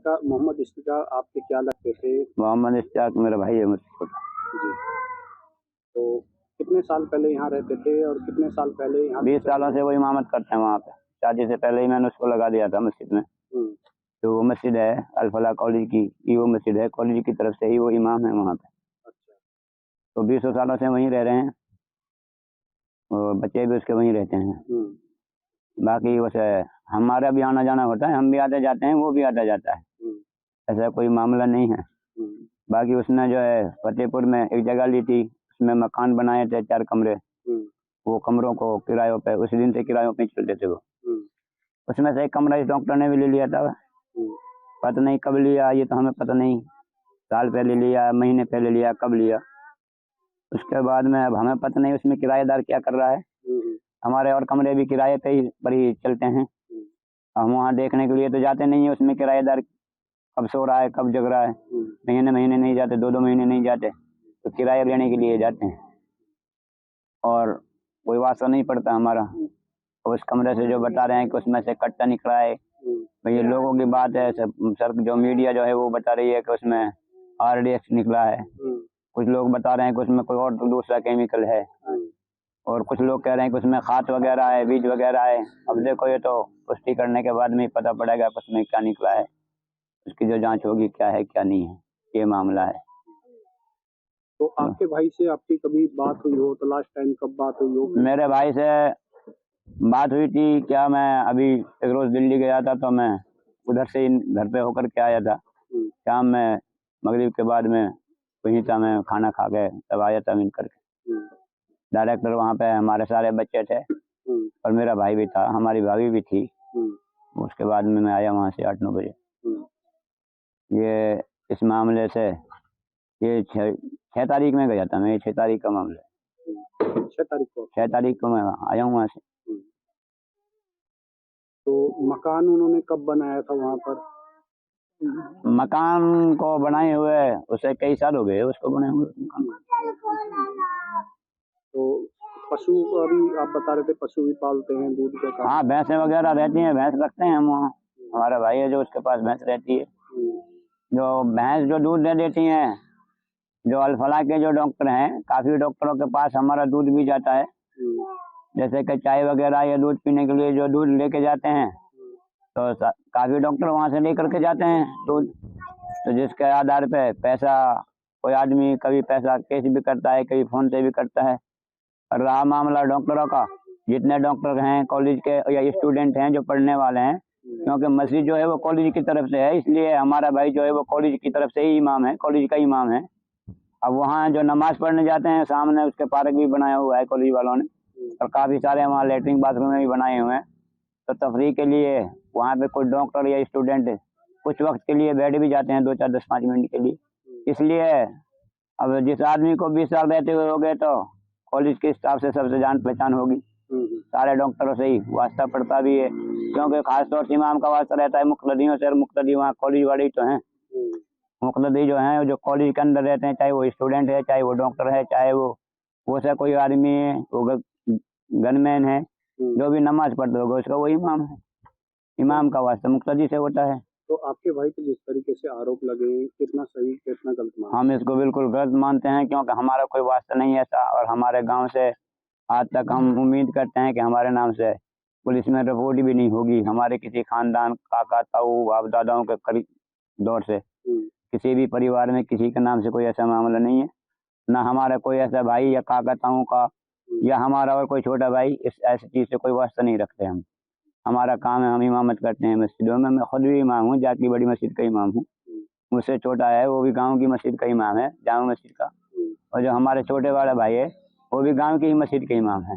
मोहम्मद इश्तियाक आपके क्या लगते थे? मोहम्मद इश्तियाक मेरा भाई है मुझसे छोटा। जी। तो कितने साल पहले यहाँ रहते थे और कितने साल पहले यहाँ? 20 सालों से वो इमामत करते हैं वहाँ पे। शादी से पहले ही मैंने उसको लगा दिया था मस्जिद में। तो वो मस्जिद है अल-फलाह कॉलेज की वो मस्जिद है, कॉलेज की तरफ से ही वो इमाम है वहाँ पे। अच्छा। तो 20 सालों से वहीं रह रहे हैं और बच्चे भी उसके वहीं रहते हैं। बाकी वैसे हमारा भी आना जाना होता है, हम भी आते जाते हैं, वो भी आता जाता है, ऐसा कोई मामला नहीं है। बाकी उसने जो है फतेहपुर में एक जगह ली थी, उसमें मकान बनाए थे 4 कमरे। वो कमरों को किरायों पे उस दिन से किरायों पे चलते थे वो। उसमें से एक कमरा इस डॉक्टर ने भी ले लिया था। पता नहीं कब लिया, ये तो हमें पता नहीं, साल पहले लिया, महीने पहले लिया, कब लिया। उसके बाद में अब हमें पता नहीं उसमें किराएदार क्या कर रहा है। हमारे और कमरे भी किराए पे ही पर ही चलते हैं, हम वहाँ देखने के लिए तो जाते नहीं है उसमें किराएदार कब सो रहा है कब जग रहा है। महीने महीने नहीं जाते, 2-2 महीने नहीं जाते, तो किराया लेने के लिए जाते हैं और कोई वास्ता नहीं पड़ता हमारा। उस कमरे से जो बता रहे हैं कि उसमें से कट्टा निकला है, भाई लोगों की बात है, सर जो मीडिया जो है वो बता रही है कि उसमें RDX निकला है। कुछ लोग बता रहे हैं कि उसमें कोई और दूसरा केमिकल है, और कुछ लोग कह रहे हैं कि उसमें खाद वगैरह है, बीज वगैरह है। अब देखो ये तो पुष्टि करने के बाद में ही पता पड़ेगा कि उसमें क्या निकला है, उसकी जो जांच होगी क्या है क्या नहीं है, ये मामला है। तो आपके भाई से आपकी कभी बात हुई हो? तो लास्ट टाइम कब बात हुई हो? मेरे भाई से बात हुई थी क्या, मैं अभी एक रोज दिल्ली गया था, तो मैं उधर से घर पे होकर के आया था। शाम में मगरिब के बाद में वहीं था, मैं खाना खा के तब आया था मिल करके। डायरेक्टर वहाँ पे हमारे सारे बच्चे थे और मेरा भाई भी था, हमारी भाभी भी थी। उसके बाद में मैं आया वहाँ से 8-9 बजे। ये इस मामले से ये 6 तारीख में गया था मैं, 6 तारीख का मामला है। 6 तारीख को मैं आया हूँ वहाँ से। तो मकान उन्होंने कब बनाया था वहाँ पर? मकान को बनाए हुए उसे कई साल हो गए उसको बने हुए मकान। तो पशु अभी आप बता रहे थे पशु भी पालते हैं, दूध का काम? हाँ, भैंसें वगैरह रहती हैं, भैंस रखते हैं हम वहाँ। हमारा भाई है जो उसके पास भैंस रहती है, जो भैंस जो दूध दे देती हैं। जो अल-फलाह के जो डॉक्टर हैं, काफी डॉक्टरों के पास हमारा दूध भी जाता है। जैसे कि चाय वगैरह या दूध पीने के लिए जो दूध लेके जाते हैं, तो काफी डॉक्टर वहाँ से लेकर के जाते हैं दूध। तो जिसके आधार पे पैसा कोई आदमी कभी पैसा कैश भी करता है, कभी फोन से भी करता है। और रहा मामला डॉक्टरों का, जितने डॉक्टर हैं कॉलेज के या स्टूडेंट हैं जो पढ़ने वाले हैं, क्योंकि मस्जिद जो है वो कॉलेज की तरफ से है, इसलिए हमारा भाई जो है वो कॉलेज की तरफ से ही इमाम है, कॉलेज का इमाम है। अब वहाँ जो नमाज पढ़ने जाते हैं, सामने उसके पार्क भी बनाया हुआ है कॉलेज वालों ने, और काफी सारे वहाँ लेटरिन बाथरूम भी बनाए हुए हैं। तो तफरीह के लिए वहाँ पे कोई डॉक्टर या स्टूडेंट कुछ वक्त के लिए बैठ भी जाते हैं, 2-4, 10-5 मिनट के लिए। इसलिए अब जिस आदमी को 20 साल रहते हुए हो गए, तो कॉलेज के हिसाब से सबसे जान पहचान होगी, सारे डॉक्टरों से ही वास्ता पड़ता भी है, क्योंकि खासतौर से इमाम का वास्ता रहता है मुक़्तदियों से, और मुक़्तदी वहाँ कॉलेज वाले ही तो हैं। मुक़्तदी जो हैं जो कॉलेज के अंदर रहते हैं, चाहे वो स्टूडेंट है, चाहे वो डॉक्टर है, चाहे वो सा कोई आदमी है, वो गनमैन है, जो भी नमाज पढ़ते होगा उसका वो इमाम है। इमाम का वास्ता मुक़्तदी से होता है। तो आपके भाई पे जिस तरीके से आरोप लगे, कितना सही कितना गलत मानते हैं? हम इसको बिल्कुल गलत मानते हैं, क्योंकि हमारा कोई वास्ता नहीं ऐसा, और हमारे गांव से आज तक हम उम्मीद करते हैं कि हमारे नाम से पुलिस में रिपोर्ट भी नहीं होगी। हमारे किसी खानदान, काका ताऊ बाप दादाओं के करीब दौर से किसी भी परिवार में किसी के नाम से कोई ऐसा मामला नहीं है, ना हमारा कोई ऐसा भाई या काका ताऊ का या हमारा और कोई छोटा भाई इस ऐसी चीज़ से कोई वास्ता नहीं रखते हम। हमारा काम है, हम इमामत करते हैं मस्जिदों में। मैं खुद भी इमाम हूँ, जाकी बड़ी मस्जिद का इमाम हूँ। मुझसे छोटा है वो भी गांव की मस्जिद का इमाम है, जामा मस्जिद का। और जो हमारे छोटे वाला भाई है वो भी गांव की ही मस्जिद के इमाम है।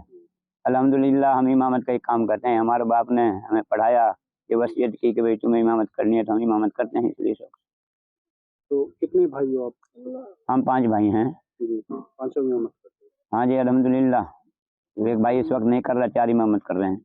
अल्हम्दुलिल्लाह हम इमामत का ही काम करते हैं। हमारे बाप ने हमें पढ़ाया, ये वसीयत की कि भाई तुम्हें इमामत करनी है, तो हम इमामत करते हैं, इसलिए सब। तो कितने भाई हो आप? हम 5 भाई हैं। पांचों इमामत करते हैं? हाँ जी, अल्हम्दुलिल्लाह। एक भाई इस वक्त नहीं कर रहा, 4 इमामत कर रहे हैं।